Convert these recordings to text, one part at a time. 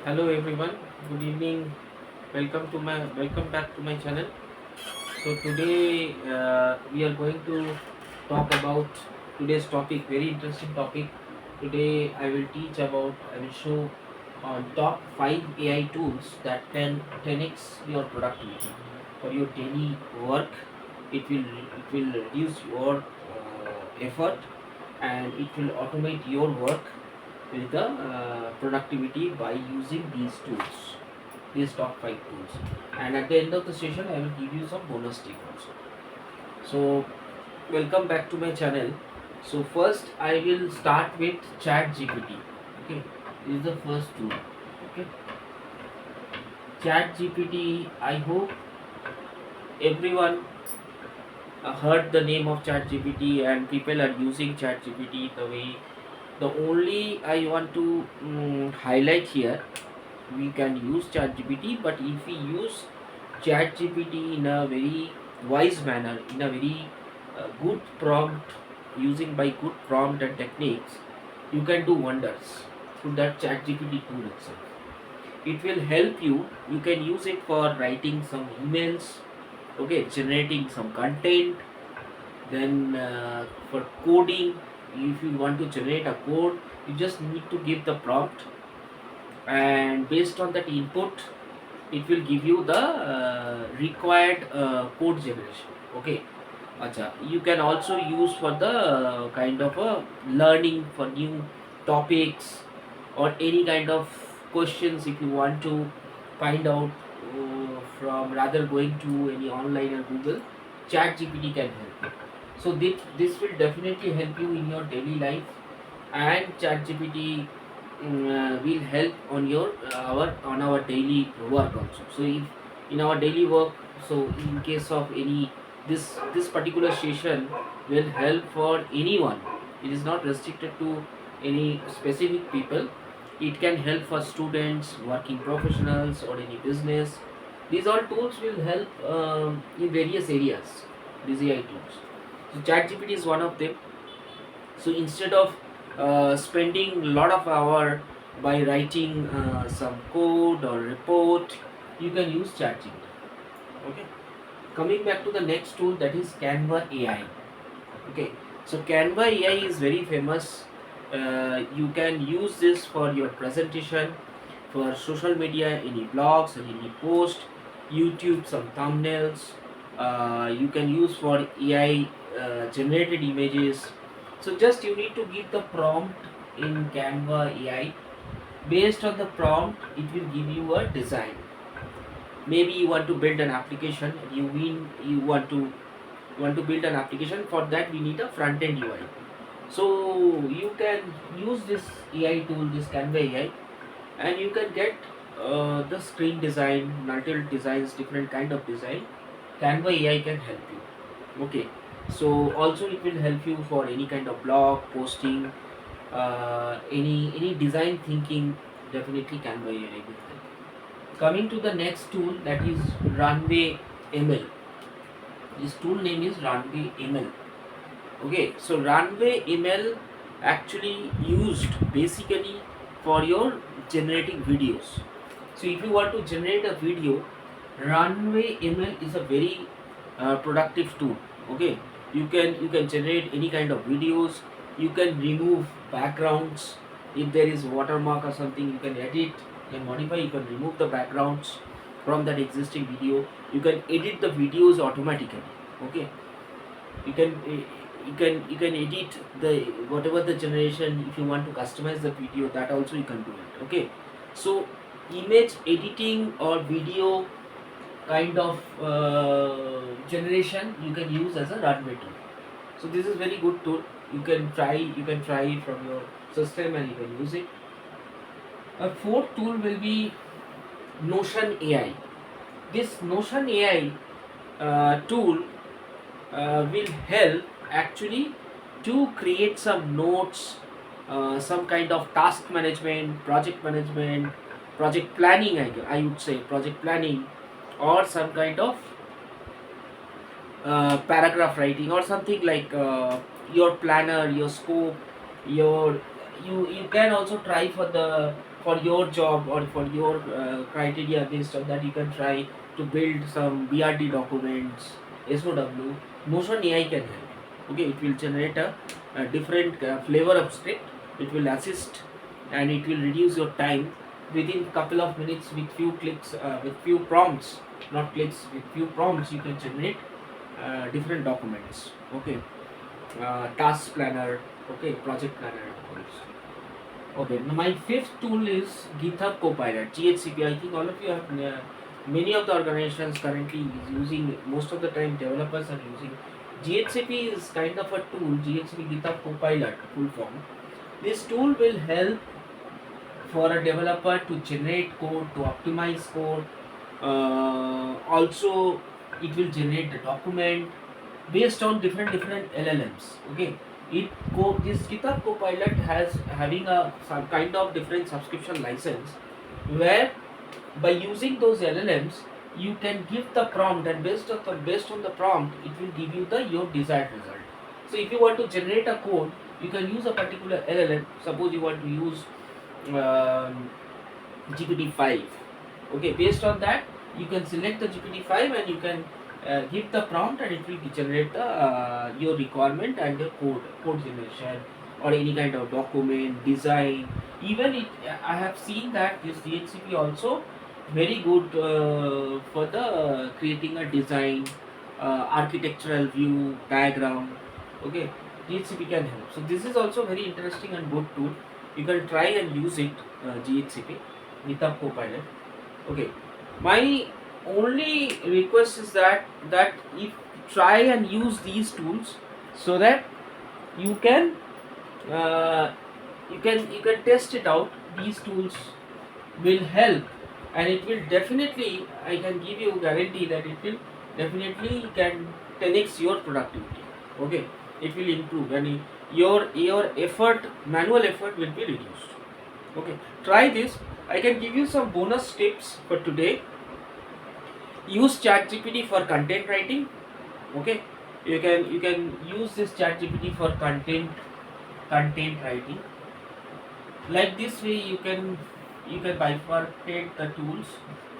Hello everyone, good evening. Welcome back to my channel. So today we are going to talk about today's topic, very interesting topic. Today I will show on top 5 AI tools that can 10x your productivity for your daily work. It will reduce your effort and it will automate your work with the productivity by using these tools, these top 5 tools. And at the end of the session I will give you some bonus tip also. So welcome back to my channel. So first I will start with chat gpt. Okay, this is the first tool. Okay, chat gpt, I hope everyone heard the name of chat gpt and people are using chat gpt the way. The only I want to highlight here, we can use ChatGPT, but if we use ChatGPT in a very wise manner, in a very good prompt, using by good prompt and techniques, you can do wonders through that ChatGPT tool itself. It will help you. You can use it for writing some emails, okay, generating some content, then for coding. If you want to generate a code, you just need to give the prompt, and based on that input it will give you the required code generation. Okay, acha, you can also use for the kind of a learning for new topics or any kind of questions. If you want to find out from rather going to any online or Google, chat gpt can help you. So this will definitely help you in your daily life, and chat gpt will help on your our daily work also. So if in our daily work, so in case of any, this particular session will help for anyone. It is not restricted to any specific people. It can help for students, working professionals, or any business. These all tools will help in various areas, these AI tools. So ChatGPT is one of them. So instead of spending a lot of hour by writing some code or report, you can use ChatGPT. Okay. Coming back to the next tool, that is Canva AI. Okay. So Canva AI is very famous. You can use this for your presentation, for social media, any blogs or any post, YouTube, some thumbnails. You can use for AI generated images. So just you need to give the prompt in Canva AI. Based on the prompt, it will give you a design. Maybe you want to build an application. You want to build an application. For that, we need a front end UI. So you can use this AI tool, this Canva AI, and you can get the screen design, multiple designs, different kind of design. Canva AI can help you. Okay, so also it will help you for any kind of blog posting, any design thinking. Definitely Canva AI will help. Coming to the next tool, that is Runway ML. This tool name is Runway ML. Okay, so Runway ML actually used basically for your generating videos. So if you want to generate a video, Runway ML is a very productive tool. Okay, you can generate any kind of videos. You can remove backgrounds. If there is watermark or something, you can edit and modify. You can remove the backgrounds from that existing video. You can edit the videos automatically. Okay, you can you can edit the whatever the generation. If you want to customize the video, that also you can do it. Okay, so image editing or video kind of generation you can use as a runway tool. So this is very good tool. You can try it from your system and you can use it. A fourth tool will be Notion AI. This Notion AI tool will help actually to create some notes, some kind of task management, project planning. I would say project planning, or some kind of paragraph writing, or something like your planner, your scope, your you can also try for the for your job or for your criteria. Based on that, you can try to build some BRD documents, SOW. Notion AI can help. Okay, it will generate a different flavor of script. It will assist and it will reduce your time within couple of minutes with few clicks, with few prompts, not clicks, with few prompts. You can generate different documents. Okay, task planner. Okay, project planner also. Okay, now my fifth tool is GitHub CoPilot, GHCP. I think all of you have, many of the organizations currently is using, most of the time developers are using. GHCP is kind of a tool, GHCP GitHub CoPilot, full form. This tool will help for a developer to generate code, to optimize code. Also, it will generate the document based on different LLMs. Okay, this GitHub Copilot has having a some kind of different subscription license, where by using those LLMs you can give the prompt, and based on the prompt it will give you the your desired result. So if you want to generate a code, you can use a particular LLM. Suppose you want to use GPT-5. Okay, based on that you can select the GPT-5 and you can give the prompt, and it will generate the your requirement and the code generation or any kind of document design. Even it, I have seen that this DHCP also very good for the creating a design, architectural view, diagram. Okay, DHCP can help. So this is also very interesting and good tool. You can try and use it, GHCP, GitHub Copilot. Okay, my only request is that if try and use these tools, so that you can you can test it out. These tools will help, and it will definitely, I can give you guarantee that it will definitely can 10x your productivity. Okay, it will improve, and your effort, manual effort will be reduced. Okay, try this. I can give you some bonus tips for today. Use ChatGPT for content writing. Okay, you can use this ChatGPT for content writing. Like this way, you can bifurcate the tools.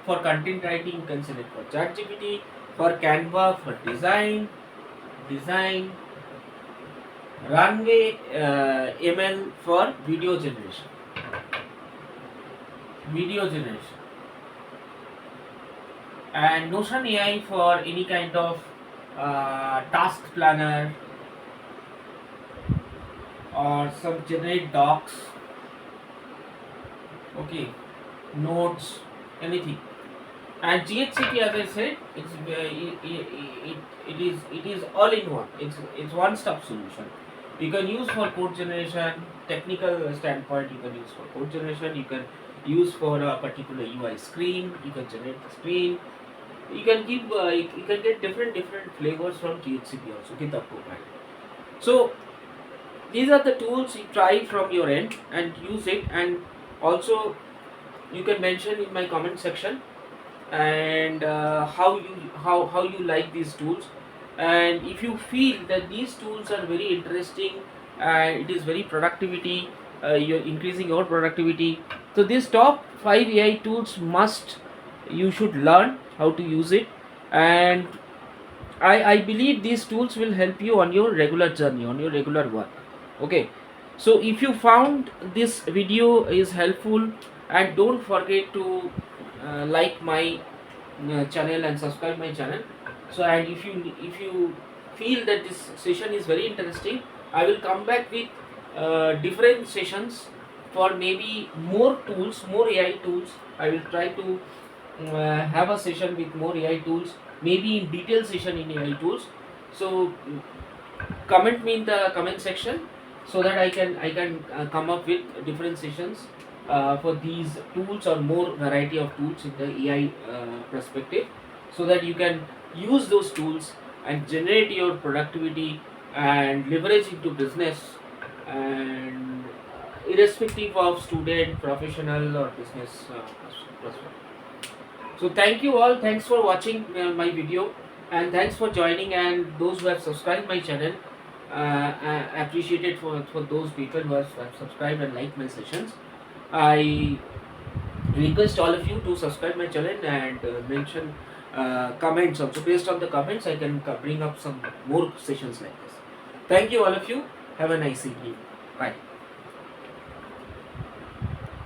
For content writing, you can select for ChatGPT. For Canva, for design. Runway ML for video generation. And Notion AI for any kind of task planner or some generate docs. Okay, notes, anything. And GHCP, as I said, it is all in one. It's one stop solution. You can use for code generation, technical standpoint. You can use for code generation. You can use for a particular UI screen. You can generate the screen. You can give you can get different flavors from GHCP also, GitHub Copilot. So these are the tools. You try from your end and use it, and also you can mention in my comment section and how you like these tools. And if you feel that these tools are very interesting and it is very productivity, you're increasing your productivity, so these top 5 AI tools must, you should learn how to use it. And I believe these tools will help you on your regular journey, on your regular work. Okay, so if you found this video is helpful, and don't forget to like my channel and subscribe my channel. So, and if you feel that this session is very interesting, I will come back with different sessions for maybe more tools, more AI tools. I will try to have a session with more AI tools, maybe in detailed session in AI tools. So comment me in the comment section, so that I can come up with different sessions for these tools, or more variety of tools in the AI perspective, so that you can use those tools and generate your productivity and leverage into business, and irrespective of student, professional, or business perspective. So thank you all. Thanks for watching my video, and thanks for joining. And those who have subscribed my channel, I appreciate it for those people who have subscribed and liked my sessions. I request all of you to subscribe my channel and mention comments also. Based on the comments, I can bring up some more sessions like this. Thank you all of you. Have a nice evening. Bye.